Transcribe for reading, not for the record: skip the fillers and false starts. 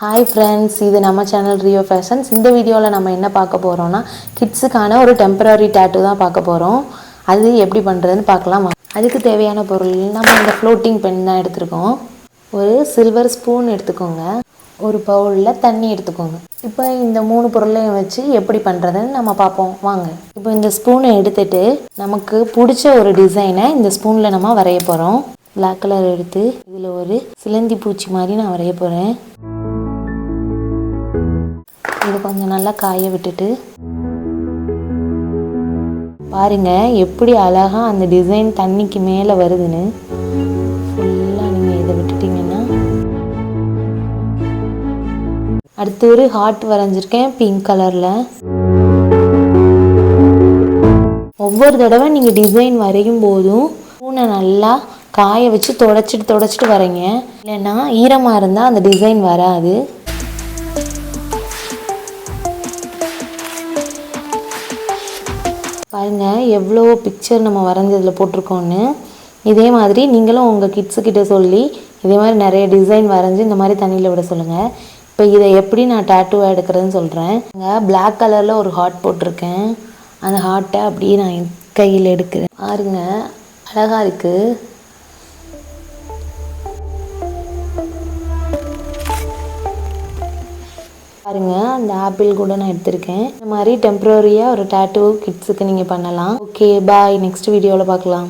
Hi friends, இது நம்ம channel Rio fashions. இந்த வீடியோவில் நம்ம என்ன பார்க்க போகிறோம்னா கிட்ஸுக்கான ஒரு டெம்பரரி டேட்டூ தான் பார்க்க போகிறோம். அது எப்படி பண்ணுறதுன்னு பார்க்கலாம். அதுக்கு தேவையான பொருள் நம்ம இந்த ஃப்ளோட்டிங் பென் தான் எடுத்துருக்கோம். ஒரு சில்வர் ஸ்பூன் எடுத்துக்கோங்க. ஒரு பவுலில் தண்ணி எடுத்துக்கோங்க. இப்போ இந்த 3 பொருளையும் வச்சு எப்படி பண்ணுறதுன்னு நம்ம பார்ப்போம் வாங்க. இப்போ இந்த ஸ்பூனை எடுத்துகிட்டு நமக்கு பிடிச்ச ஒரு டிசைனை இந்த ஸ்பூனில் நம்ம வரைய போகிறோம். பிளாக் கலர் எடுத்து இதில் ஒரு சிலந்தி பூச்சி மாதிரி நான் வரைய போகிறேன். இது கொஞ்சம் நல்லா காய விட்டுட்டு பாருங்க எப்படி அழகா அந்த டிசைன் தண்ணிக்கு மேலே வருதுன்னு. ஃபுல்லாக நீங்கள் இதை விட்டுட்டிங்கன்னா அடுத்து ஒரு ஹார்ட் வரைஞ்சிருக்கேன் பிங்க் கலரில். ஒவ்வொரு தடவை நீங்கள் டிசைன் வரையும் போதும் பூனை நல்லா காய வச்சு தொடச்சிட்டு வரைங்க. இல்லைன்னா ஈரமாக இருந்தால் அந்த டிசைன் வராது. பாருங்கள் எவ்வளோ பிக்சர் நம்ம வரைஞ்சதில் போட்டிருக்கோன்னு. இதே மாதிரி நீங்களும் உங்கள் கிட்ஸுக்கிட்ட சொல்லி இதே மாதிரி நிறைய டிசைன் வரைஞ்சி இந்த மாதிரி தண்ணியில் விட சொல்லுங்கள். இப்போ இதை எப்படி நான் டேட்டூவாக எடுக்கிறதுன்னு சொல்கிறேன். பிளாக் கலரில் ஒரு ஹார்ட் போட்டிருக்கேன். அந்த ஹார்ட்டை அப்படியே நான் கையில் எடுக்கிறேன். பாருங்க அழகாக இருக்குது. பாருங்க அந்த ஆப்பிள் கூட நான் எடுத்திருக்கேன். இந்த மாதிரி டெம்பரரியாக ஒரு டேட்டூ கிட்ஸுக்கு நீங்கள் பண்ணலாம். ஓகே பாய், நெக்ஸ்ட் வீடியோவில் பார்க்கலாம்.